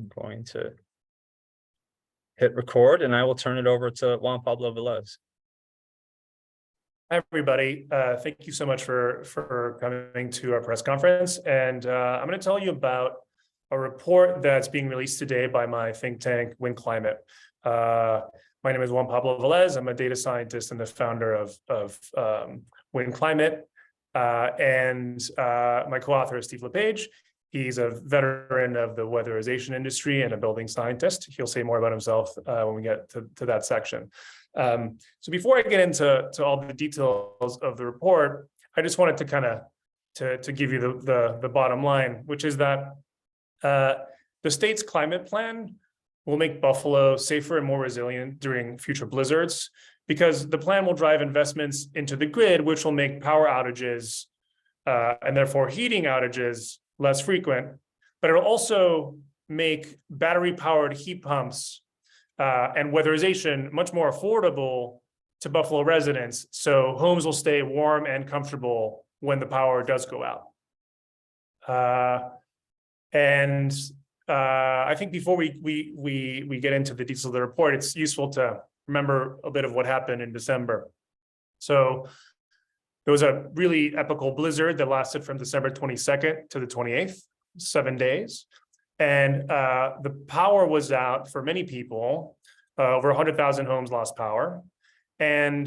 I'm going to hit record, and I will turn it over to Juan-Pablo Velez. Hi, everybody. Thank you so much for coming to our press conference. And I'm going to tell you about a report that's being released today by my think tank, Win Climate. My name is Juan-Pablo Velez. I'm a data scientist and the founder of Win Climate. And my co-author is Steve Lapage. He's a veteran of the weatherization industry and a building scientist. He'll say more about himself when we get to that section. So before I get into all the details of the report, I just wanted to kind of to give you the bottom line, which is that the state's climate plan will make Buffalo safer and more resilient during future blizzards, because the plan will drive investments into the grid, which will make power outages and therefore heating outages less frequent, but it'll also make battery-powered heat pumps and weatherization much more affordable to Buffalo residents, so homes will stay warm and comfortable when the power does go out. I think before we get into the details of the report, it's useful to remember a bit of what happened in December. So there was a really epical blizzard that lasted from December 22nd to the 28th, 7 days. And the power was out for many people. Over 100,000 homes lost power. And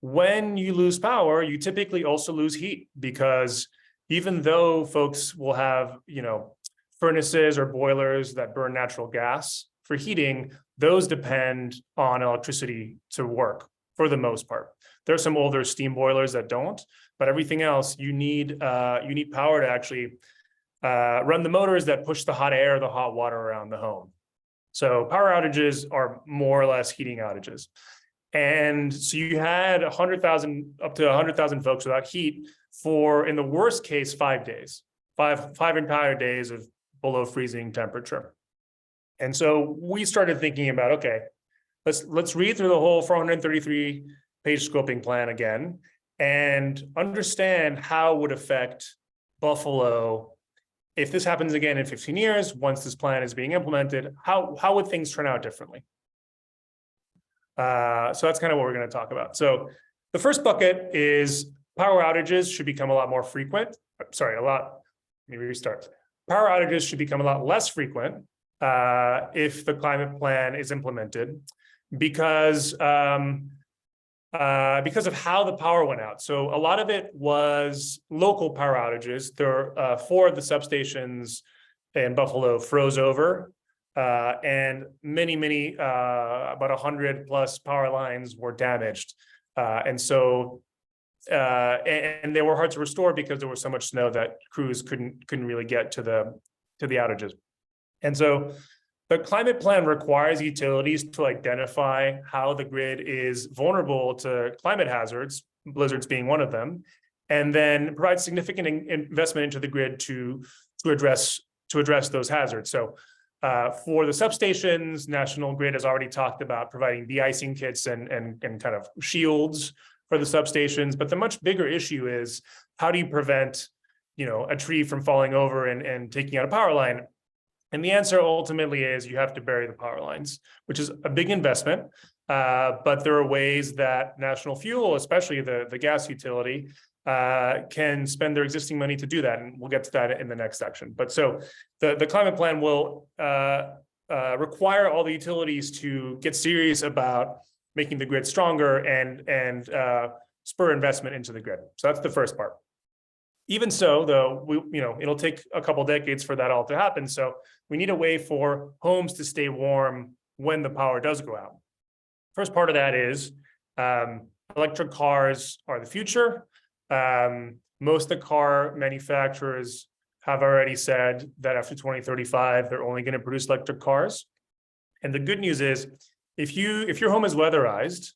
when you lose power, you typically also lose heat, because even though folks will have, furnaces or boilers that burn natural gas for heating, those depend on electricity to work for the most part. There are some older steam boilers that don't, but everything else, you need power to actually run the motors that push the hot air, the hot water around the home. So power outages are more or less heating outages. And so you had 100,000, up to 100,000 folks without heat for, in the worst case, 5 days, five entire days of below freezing temperature. And so we started thinking about, okay, let's read through the whole 433-page scoping plan again and understand how it would affect Buffalo if this happens again in 15 years, once this plan is being implemented. How would things turn out differently? So that's kind of what we're going to talk about. So the first bucket is power outages should become a lot more frequent. Sorry, let me restart. Power outages should become a lot less frequent if the climate plan is implemented, because of how the power went out. So a lot of it was local power outages. There are 4 of the substations in Buffalo froze over, and many, about 100 plus power lines were damaged. And they were hard to restore because there was so much snow that crews couldn't really get to the outages. And so the climate plan requires utilities to identify how the grid is vulnerable to climate hazards, blizzards being one of them, and then provide significant investment into the grid to address those hazards. So for the substations, National Grid has already talked about providing de-icing kits and kind of shields for the substations. But the much bigger issue is, how do you prevent, a tree from falling over and taking out a power line? And the answer ultimately is you have to bury the power lines, which is a big investment. But there are ways that National Fuel, especially the gas utility, can spend their existing money to do that. And we'll get to that in the next section. But so the climate plan will require all the utilities to get serious about making the grid stronger and spur investment into the grid. So that's the first part. Even so, though, it'll take a couple decades for that all to happen. So we need a way for homes to stay warm when the power does go out. First part of that is electric cars are the future. Most of the car manufacturers have already said that after 2035, they're only going to produce electric cars. And the good news is, if your home is weatherized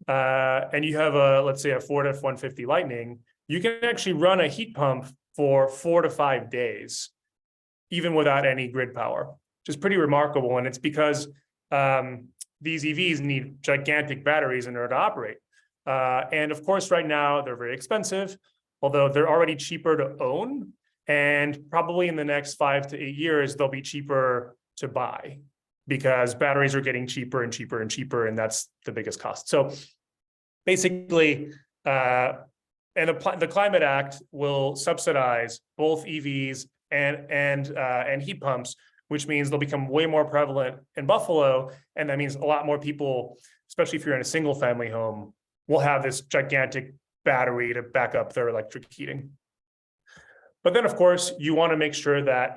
and you have let's say a Ford F-150 Lightning, you can actually run a heat pump for 4 to 5 days, even without any grid power, which is pretty remarkable. And it's because these EVs need gigantic batteries in order to operate. And of course, right now, they're very expensive, although they're already cheaper to own. And probably in the next 5 to 8 years, they'll be cheaper to buy because batteries are getting cheaper and cheaper and cheaper, and that's the biggest cost. So basically, and the Climate Act will subsidize both EVs and heat pumps, which means they'll become way more prevalent in Buffalo, and that means a lot more people, especially if you're in a single family home, will have this gigantic battery to back up their electric heating. But then, of course, you want to make sure that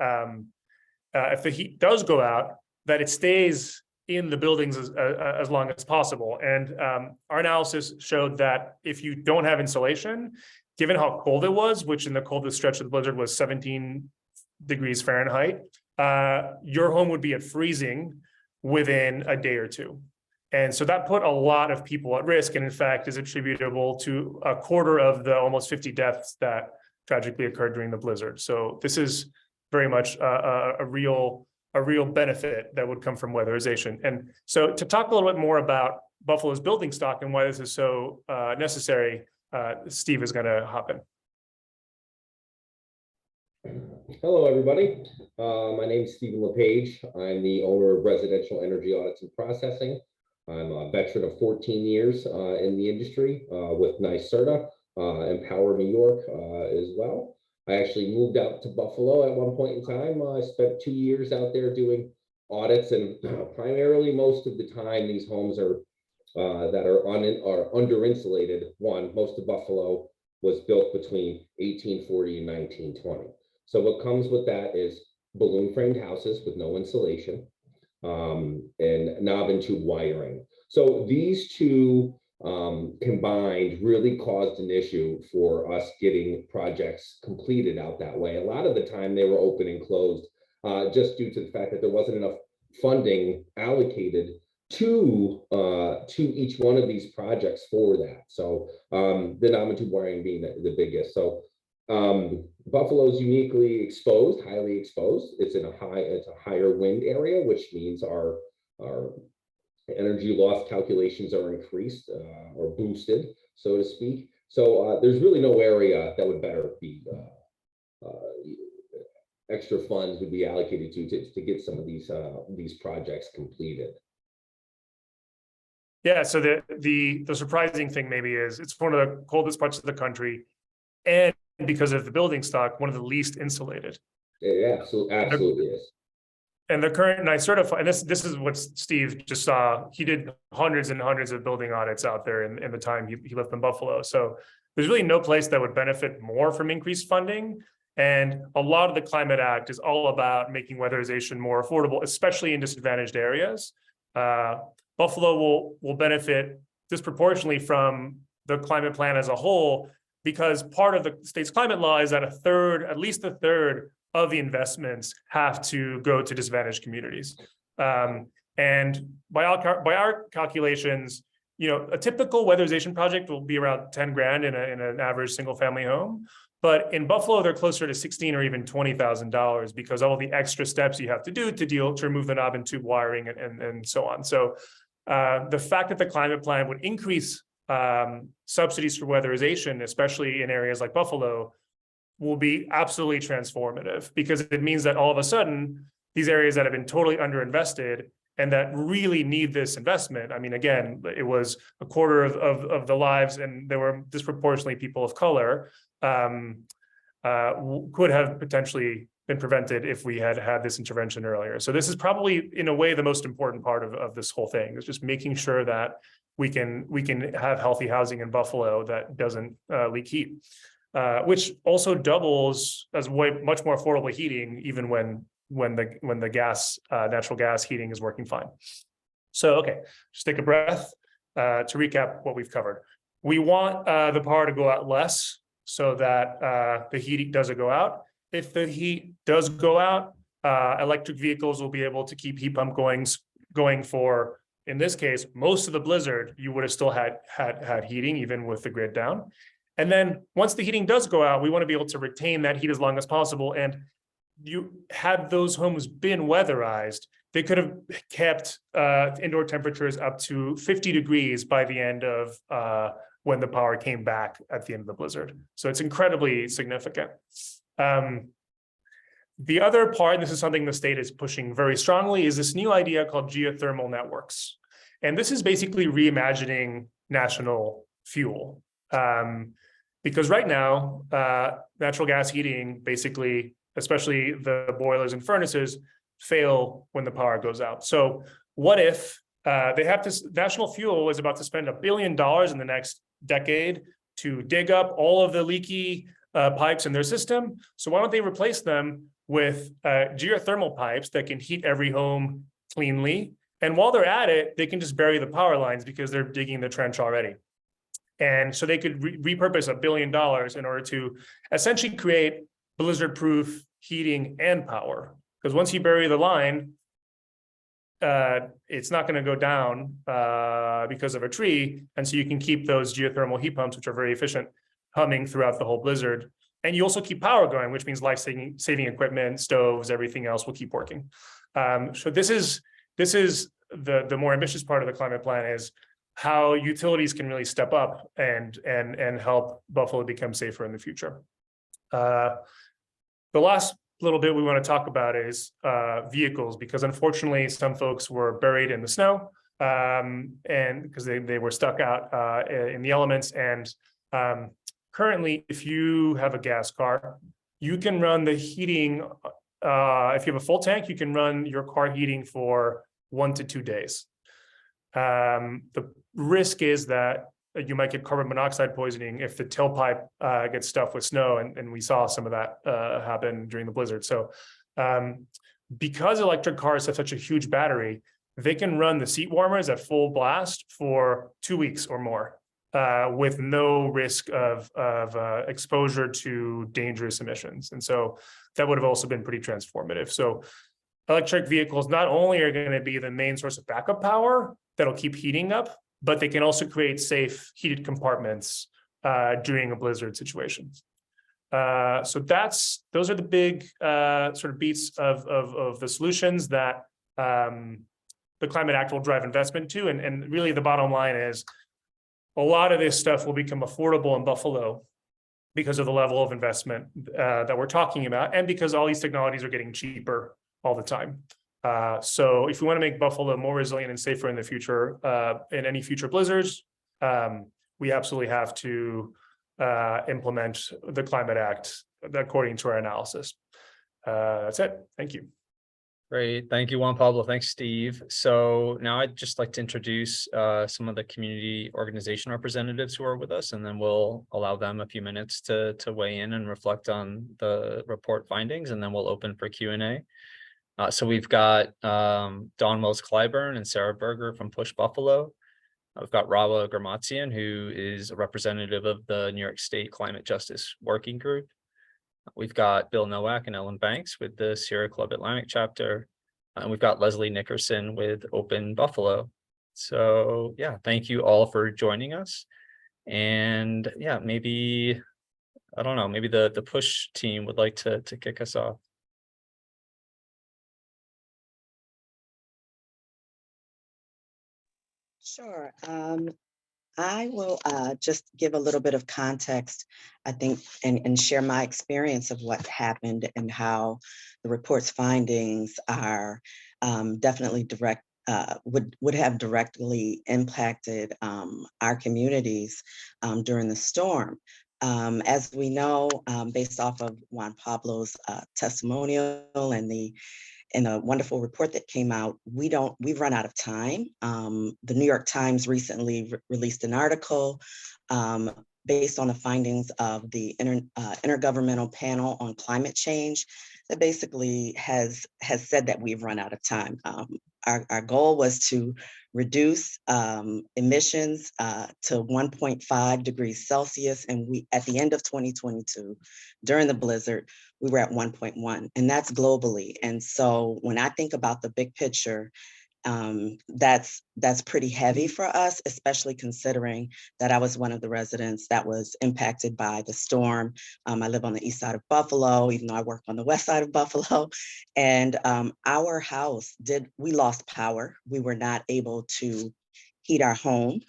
if the heat does go out, that it stays in the buildings as long as possible. And our analysis showed that if you don't have insulation, given how cold it was, which in the coldest stretch of the blizzard was 17 degrees Fahrenheit, your home would be at freezing within a day or two. And so that put a lot of people at risk, and in fact is attributable to a quarter of the almost 50 deaths that tragically occurred during the blizzard. So this is very much a real benefit that would come from weatherization. And so to talk a little bit more about Buffalo's building stock and why this is so necessary, Steve is going to hop in. Hello, everybody. My name is Stephen Lapage. I'm the owner of Residential Energy Audits and Processing. I'm a veteran of 14 years in the industry with NYSERDA and Power New York as well. I actually moved out to Buffalo at one point in time. I spent 2 years out there doing audits, and primarily most of the time these homes are that are under insulated. Most of Buffalo was built between 1840 and 1920. So what comes with that is balloon framed houses with no insulation and knob and tube wiring. So these two combined really caused an issue for us getting projects completed out that way. A lot of the time they were open and closed just due to the fact that there wasn't enough funding allocated to each one of these projects for that. So the knob and tube wiring being the biggest. So Buffalo's uniquely exposed, highly exposed. It's a higher wind area, which means our energy loss calculations are increased or boosted, so to speak. So there's really no area that would better be extra funds would be allocated to get some of these projects completed. Yeah, so the surprising thing maybe is it's one of the coldest parts of the country, and because of the building stock, one of the least insulated. Yeah, absolutely is. And the current NYSERDA, and this is what Steve just saw. He did hundreds and hundreds of building audits out there in the time he lived in Buffalo. So there's really no place that would benefit more from increased funding. And a lot of the Climate Act is all about making weatherization more affordable, especially in disadvantaged areas. Buffalo will benefit disproportionately from the climate plan as a whole, because part of the state's climate law is that at least a third of the investments have to go to disadvantaged communities. And by our calculations, a typical weatherization project will be around 10 grand in an average single family home. But in Buffalo, they're closer to $16,000 or even $20,000 because of all the extra steps you have to do to remove the knob and tube wiring and so on. So the fact that the climate plan would increase subsidies for weatherization, especially in areas like Buffalo, will be absolutely transformative, because it means that all of a sudden, these areas that have been totally underinvested and that really need this investment. I mean, again, it was a quarter of the lives, and there were disproportionately people of color, could have potentially been prevented if we had had this intervention earlier. So this is probably, in a way, the most important part of this whole thing, is just making sure that we can have healthy housing in Buffalo that doesn't leak heat. Which also doubles as much more affordable heating, even when the natural gas heating is working fine. So, okay, just take a breath to recap what we've covered. We want the power to go out less so that the heat doesn't go out. If the heat does go out, electric vehicles will be able to keep heat pump going for, in this case, most of the blizzard. You would have still had heating even with the grid down. And then once the heating does go out, we want to be able to retain that heat as long as possible. And had those homes been weatherized, they could have kept indoor temperatures up to 50 degrees by the end of when the power came back at the end of the blizzard. So it's incredibly significant. The other part, and this is something the state is pushing very strongly, is this new idea called geothermal networks. And this is basically reimagining national fuel. Because right now, natural gas heating, basically, especially the boilers and furnaces, fail when the power goes out. So what if National Fuel is about to spend $1 billion in the next decade to dig up all of the leaky pipes in their system. So why don't they replace them with geothermal pipes that can heat every home cleanly? And while they're at it, they can just bury the power lines because they're digging the trench already. And so they could repurpose $1 billion in order to essentially create blizzard-proof heating and power. Because once you bury the line, it's not going to go down because of a tree. And so you can keep those geothermal heat pumps, which are very efficient, humming throughout the whole blizzard. And you also keep power going, which means life-saving equipment, stoves, everything else will keep working. So this is the more ambitious part of the climate plan, is how utilities can really step up and help Buffalo become safer in the future. The last little bit we want to talk about is vehicles, because unfortunately some folks were buried in the snow and because they were stuck out in the elements. And currently, if you have a gas car, you can run the heating. If you have a full tank, you can run your car heating for 1 to 2 days. The risk is that you might get carbon monoxide poisoning if the tailpipe gets stuffed with snow, and we saw some of that happen during the blizzard. So because electric cars have such a huge battery, they can run the seat warmers at full blast for 2 weeks or more with no risk of exposure to dangerous emissions. And so that would have also been pretty transformative. So electric vehicles not only are going to be the main source of backup power that'll keep heating up, but they can also create safe heated compartments during a blizzard situation. So those are the big sort of beats of the solutions that the Climate Act will drive investment to. And really the bottom line is a lot of this stuff will become affordable in Buffalo because of the level of investment that we're talking about, and because all these technologies are getting cheaper all the time. So if we want to make Buffalo more resilient and safer in the future, in any future blizzards, we absolutely have to implement the Climate Act according to our analysis. That's it. Thank you. Great. Thank you, Juan-Pablo. Thanks, Steve. So now I'd just like to introduce some of the community organization representatives who are with us, and then we'll allow them a few minutes to weigh in and reflect on the report findings, and then we'll open for Q&A. So we've got Dawn Wells-Clyburn and Sarah Berger from Push Buffalo. We've got Rahwa Ghirmatzion, who is a representative of the New York State Climate Justice Working Group. We've got Bill Nowak and Ellen Banks with the Sierra Club Atlantic chapter. And we've got Leslie Nickerson with Open Buffalo. So yeah, thank you all for joining us. And yeah, maybe, I don't know, maybe the Push team would like to kick us off. Sure. I will just give a little bit of context, I think, and share my experience of what happened and how the report's findings are definitely would have directly impacted our communities during the storm. As we know, based off of Juan-Pablo's testimonial and a wonderful report that came out, we've run out of time. The New York Times recently released an article based on the findings of the Intergovernmental Panel on Climate Change that basically has said that we've run out of time. Our goal was to reduce emissions to 1.5 degrees Celsius, and we, at the end of 2022, during the blizzard, we were at 1.1, and that's globally. And so when I think about the big picture, that's pretty heavy for us, especially considering that I was one of the residents that was impacted by the storm. I live on the east side of Buffalo, even though I work on the west side of Buffalo. And our house we lost power. We were not able to heat our home.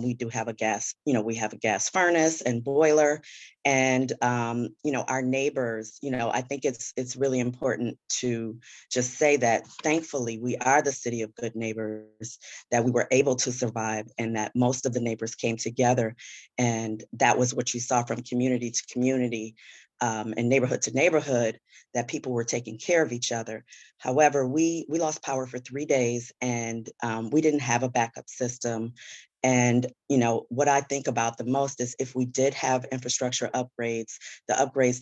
We do have a gas, we have a gas furnace and boiler, and our neighbors, I think it's really important to just say that thankfully we are the city of good neighbors, that we were able to survive, and that most of the neighbors came together, and that was what you saw from community to community. And neighborhood to neighborhood, that people were taking care of each other. However, we lost power for 3 days, and we didn't have a backup system. And what I think about the most is if we did have infrastructure upgrades, the upgrades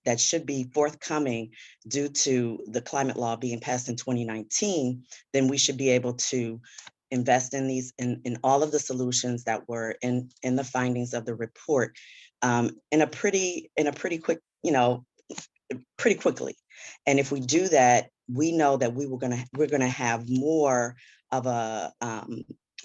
that should be forthcoming due to the climate law being passed in 2019, then we should be able to invest in these, in all of the solutions that were in the findings of the report, in a pretty quick, pretty quickly. And if we do that, we know that we're gonna have more of a,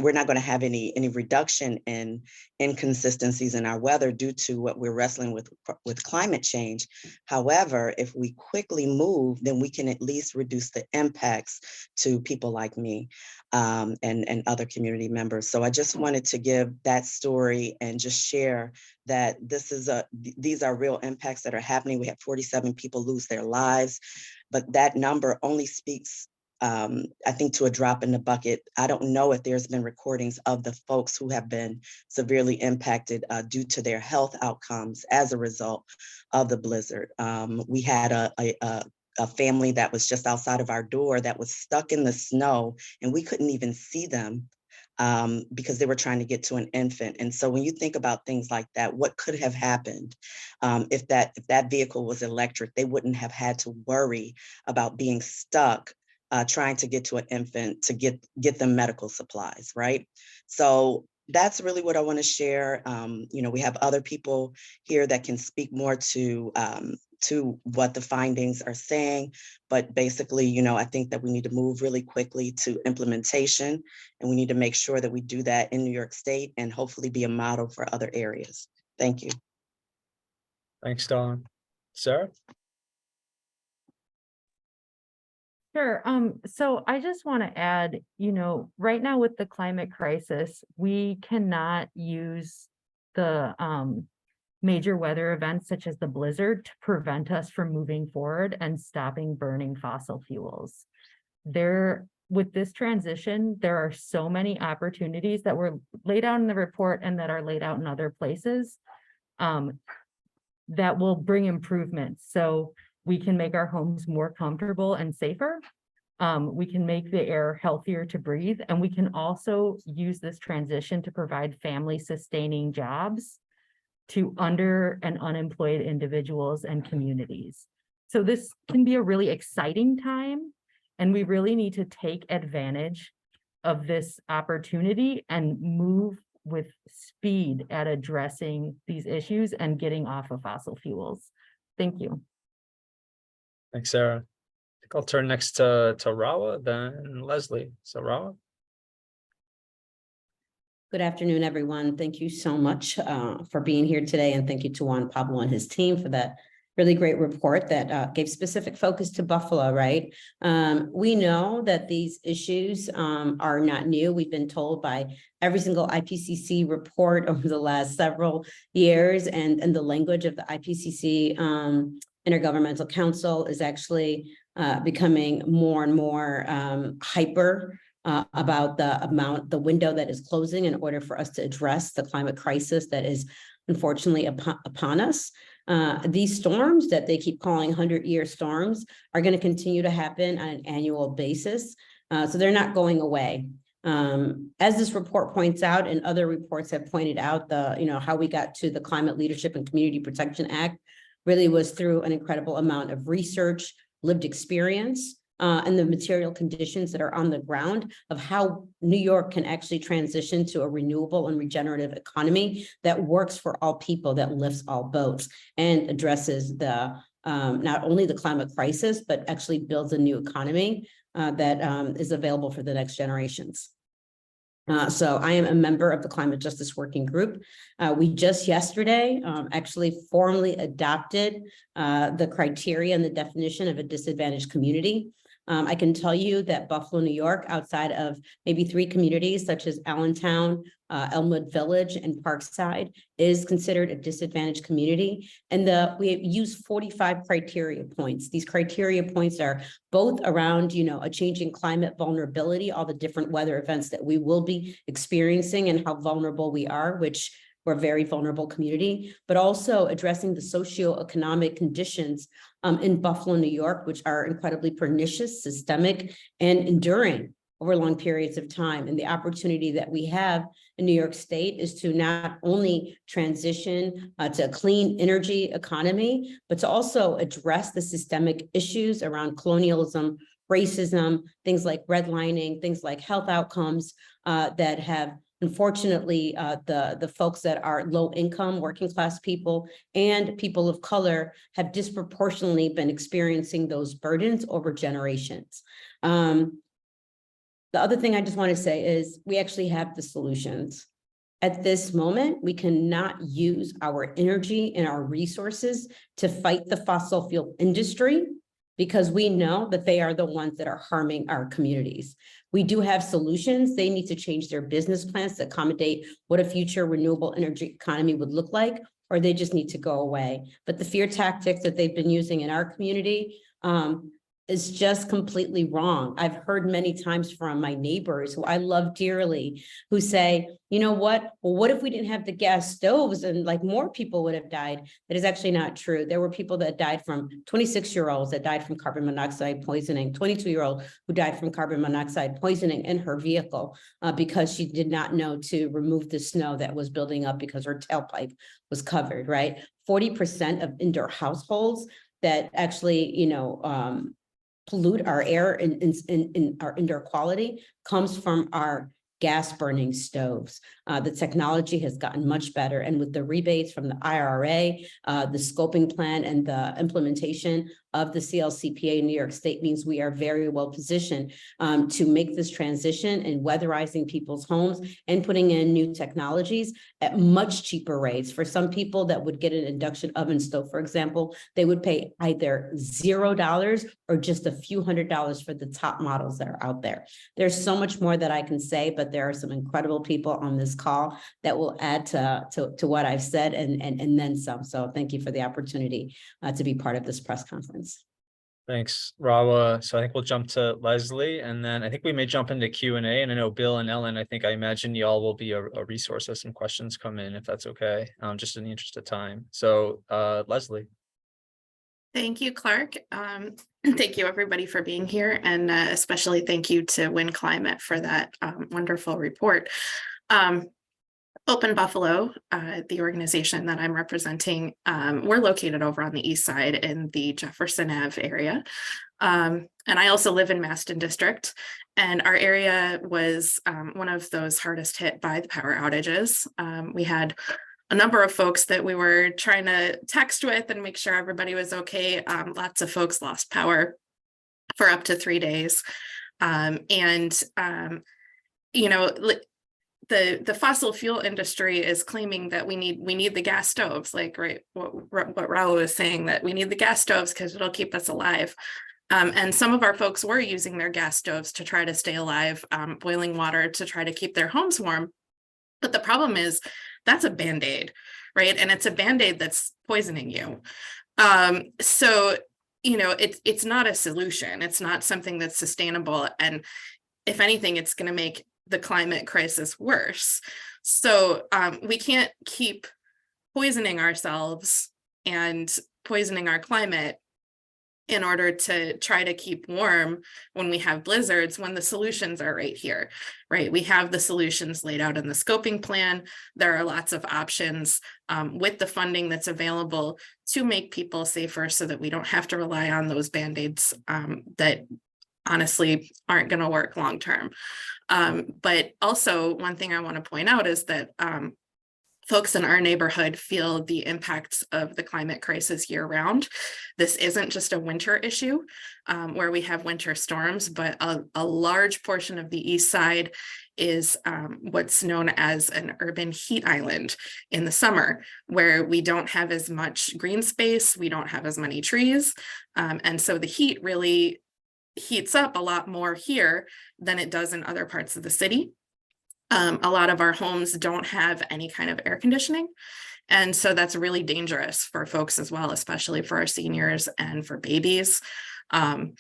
we're not gonna have any reduction in inconsistencies in our weather due to what we're wrestling with climate change. However, if we quickly move, then we can at least reduce the impacts to people like me, and other community members. So I just wanted to give that story and just share that these are real impacts that are happening. We had 47 people lose their lives, but that number only speaks, I think, to a drop in the bucket. I don't know if there's been recordings of the folks who have been severely impacted due to their health outcomes as a result of the blizzard. We had a family that was just outside of our door that was stuck in the snow, and we couldn't even see them because they were trying to get to an infant. And so when you think about things like that, what could have happened if that vehicle was electric? They wouldn't have had to worry about being stuck trying to get to an infant to get them medical supplies, right? So that's really what I want to share. We have other people here that can speak more to what the findings are saying, but basically, I think that we need to move really quickly to implementation, and we need to make sure that we do that in New York State and hopefully be a model for other areas. Thank you. Thanks, Dawn. Sarah? Sure. So I just want to add, right now with the climate crisis, we cannot use the major weather events such as the blizzard to prevent us from moving forward and stopping burning fossil fuels. With this transition, there are so many opportunities that were laid out in the report and that are laid out in other places that will bring improvements. So we can make our homes more comfortable and safer. We can make the air healthier to breathe, and we can also use this transition to provide family-sustaining jobs to under and unemployed individuals and communities. So this can be a really exciting time, and we really need to take advantage of this opportunity and move with speed at addressing these issues and getting off of fossil fuels. Thank you. Thanks, Sarah. I think I'll turn next to Rahwa, then Leslie. So Rahwa. Good afternoon, everyone. Thank you so much for being here today. And thank you to Juan-Pablo and his team for that really great report that gave specific focus to Buffalo, right? We know that these issues are not new. We've been told by every single IPCC report over the last several years, and the language of the IPCC Intergovernmental Council is actually becoming more and more hyper about the window that is closing in order for us to address the climate crisis that is unfortunately upon us. These storms that they keep calling 100-year storms are going to continue to happen on an annual basis. So they're not going away. As this report points out, and other reports have pointed out, how we got to the Climate Leadership and Community Protection Act really was through an incredible amount of research, lived experience, and the material conditions that are on the ground of how New York can actually transition to a renewable and regenerative economy that works for all people, that lifts all boats, and addresses the not only the climate crisis, but actually builds a new economy that is available for the next generations. So I am a member of the Climate Justice Working Group. We just yesterday actually formally adopted the criteria and the definition of a disadvantaged community. I can tell you that Buffalo, New York, outside of maybe 3 communities such as Allentown, Elmwood Village, and Parkside, is considered a disadvantaged community. And we use 45 criteria points. These criteria points are both around, a changing climate vulnerability, all the different weather events that we will be experiencing and how vulnerable we are, which we're a very vulnerable community, but also addressing the socioeconomic conditions in Buffalo, New York, which are incredibly pernicious, systemic, and enduring over long periods of time. And the opportunity that we have in New York State is to not only transition to a clean energy economy, but to also address the systemic issues around colonialism, racism, things like redlining, things like health outcomes that have, unfortunately, the folks that are low income, working class people, and people of color have disproportionately been experiencing those burdens over generations. The other thing I just want to say is we actually have the solutions. At this moment, we cannot use our energy and our resources to fight the fossil fuel industry because we know that they are the ones that are harming our communities. We do have solutions. They need to change their business plans to accommodate what a future renewable energy economy would look like, or they just need to go away. But the fear tactics that they've been using in our community is just completely wrong. I've heard many times from my neighbors who I love dearly, who say, you know what? Well, what if we didn't have the gas stoves and like more people would have died? That is actually not true. There were people that died from 26-year-olds that died from carbon monoxide poisoning, 22-year-old who died from carbon monoxide poisoning in her vehicle because she did not know to remove the snow that was building up because her tailpipe was covered, right? 40% of indoor households that actually, pollute our air in our indoor quality comes from our gas burning stoves. The technology has gotten much better. And with the rebates from the IRA, the scoping plan and the implementation of the CLCPA in New York State means we are very well positioned to make this transition and weatherizing people's homes and putting in new technologies at much cheaper rates. For some people that would get an induction oven stove, for example, they would pay either $0 or just a few $100s for the top models that are out there. There's so much more that I can say, but there are some incredible people on this call that will add to what I've said and then some. So thank you for the opportunity to be part of this press conference. Thanks, Rahwa. So I think we'll jump to Leslie, and then I think we may jump into Q&A. And I know Bill and Ellen, I imagine y'all will be a resource as some questions come in, if that's okay, just in the interest of time. So Leslie. Thank you, Clarke. Thank you, everybody, for being here. And especially thank you to Win Climate for that wonderful report. Open Buffalo, the organization that I'm representing, we're located over on the east side in the Jefferson Ave area. And I also live in Maston District. And our area was one of those hardest hit by the power outages. We had a number of folks that we were trying to text with and make sure everybody was okay. Lots of folks lost power for up to 3 days. The fossil fuel industry is claiming that we need the gas stoves, like right what Rahwa was saying, that we need the gas stoves because it'll keep us alive. And some of our folks were using their gas stoves to try to stay alive, boiling water to try to keep their homes warm. But the problem is that's a Band-Aid, right? And it's a Band-Aid that's poisoning you. So, it's not a solution. It's not something that's sustainable. And if anything, it's going to make the climate crisis worse. So we can't keep poisoning ourselves and poisoning our climate in order to try to keep warm when we have blizzards, when the solutions are right here, right? We have the solutions laid out in the scoping plan. There are lots of options with the funding that's available to make people safer so that we don't have to rely on those Band-Aids that honestly aren't going to work long term. But also one thing I want to point out is that folks in our neighborhood feel the impacts of the climate crisis year round. This isn't just a winter issue where we have winter storms, but a large portion of the east side is what's known as an urban heat island in the summer, where we don't have as much green space, we don't have as many trees. And so the heat really heats up a lot more here than it does in other parts of the city. A lot of our homes don't have any kind of air conditioning. And so that's really dangerous for folks as well, especially for our seniors and for babies. And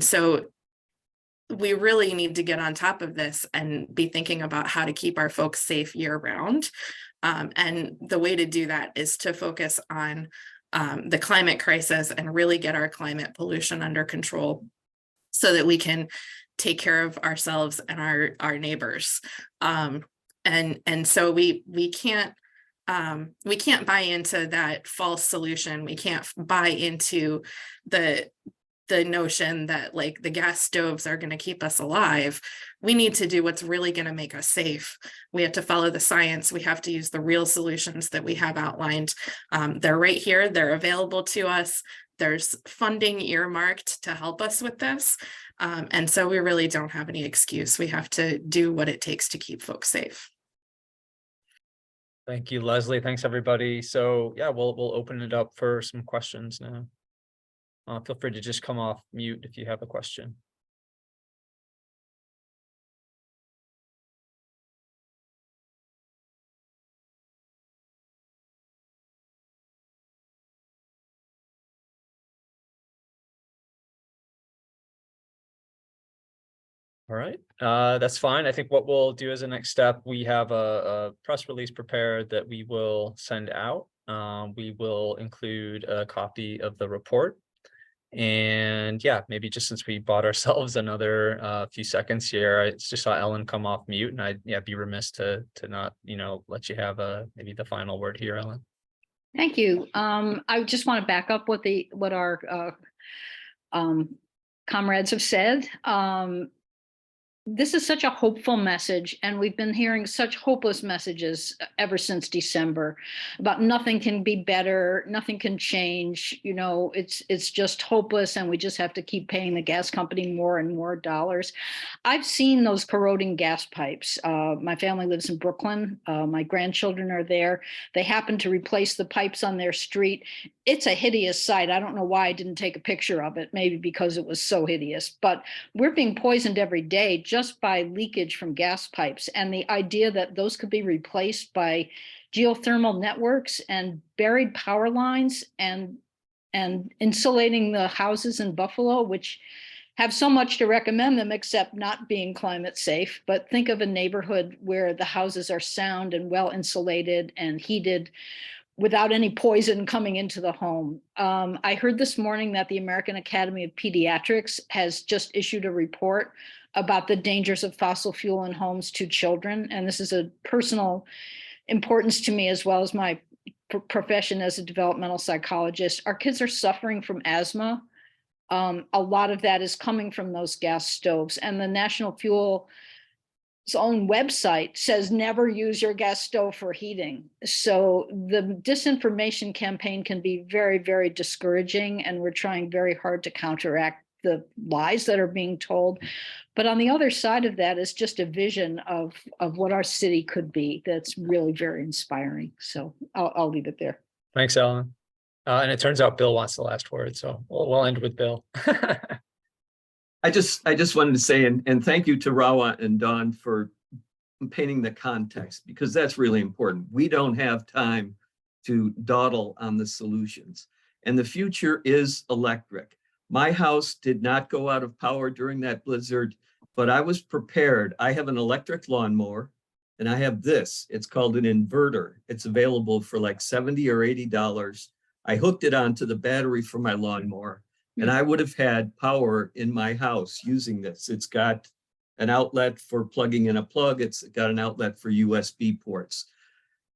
so we really need to get on top of this and be thinking about how to keep our folks safe year round. And the way to do that is to focus on the climate crisis and really get our climate pollution under control so that we can take care of ourselves and our neighbors. And so we can't buy into that false solution. We can't buy into the notion that like the gas stoves are going to keep us alive. We need to do what's really going to make us safe. We have to follow the science. We have to use the real solutions that we have outlined. They're right here. They're available to us. There's funding earmarked to help us with this. And so we really don't have any excuse. We have to do what it takes to keep folks safe. Thank you, Leslie. Thanks, everybody. So yeah, we'll open it up for some questions now. Feel free to just come off mute if you have a question. All right, that's fine. I think what we'll do as a next step, we have a press release prepared that we will send out. We will include a copy of the report. And yeah, maybe just since we bought ourselves another few seconds here, I just saw Ellen come off mute, and I'd be remiss to not let you have maybe the final word here, Ellen. Thank you. I just want to back up what our comrades have said. This is such a hopeful message, and we've been hearing such hopeless messages ever since December about nothing can be better, nothing can change. It's just hopeless, and we just have to keep paying the gas company more and more dollars. I've seen those corroding gas pipes. My family lives in Brooklyn. My grandchildren are there. They happened to replace the pipes on their street. It's a hideous sight. I don't know why I didn't take a picture of it, maybe because it was so hideous, but we're being poisoned every day just by leakage from gas pipes. And the idea that those could be replaced by geothermal networks and buried power lines and insulating the houses in Buffalo, which have so much to recommend them except not being climate safe. But think of a neighborhood where the houses are sound and well insulated and heated without any poison coming into the home. I heard this morning that the American Academy of Pediatrics has just issued a report about the dangers of fossil fuel in homes to children. And this is a personal importance to me, as well as my profession as a developmental psychologist. Our kids are suffering from asthma. A lot of that is coming from those gas stoves, and the National Fuel's own website says never use your gas stove for heating. So the disinformation campaign can be very, very discouraging, and we're trying very hard to counteract the lies that are being told. But on the other side of that is just a vision of what our city could be that's really very inspiring. So I'll leave it there. Thanks, Ellen. And it turns out Bill wants the last word, so we'll end with Bill. I just wanted to say, and thank you to Rahwa and Dawn for painting the context, because that's really important. We don't have time to dawdle on the solutions, and the future is electric. My house did not go out of power during that blizzard, but I was prepared. I have an electric lawnmower, and I have this. It's called an inverter. It's available for like $70 or $80. I hooked it onto the battery for my lawnmower, and I would have had power in my house using this. It's got an outlet for plugging in a plug. It's got an outlet for USB ports.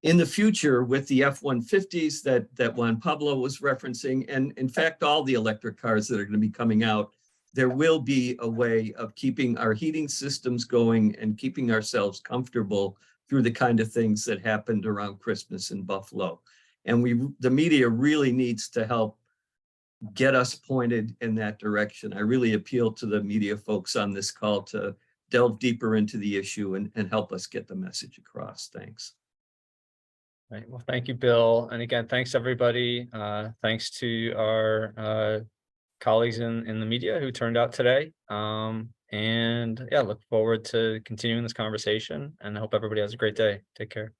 In the future, with the F-150s that Juan-Pablo was referencing, and in fact, all the electric cars that are going to be coming out, there will be a way of keeping our heating systems going and keeping ourselves comfortable through the kind of things that happened around Christmas in Buffalo. And the media really needs to help get us pointed in that direction. I really appeal to the media folks on this call to delve deeper into the issue and help us get the message across. Thanks. Right. Well, thank you, Bill. And again, thanks everybody. Thanks to our colleagues in the media who turned out today. And yeah, look forward to continuing this conversation, and I hope everybody has a great day. Take care.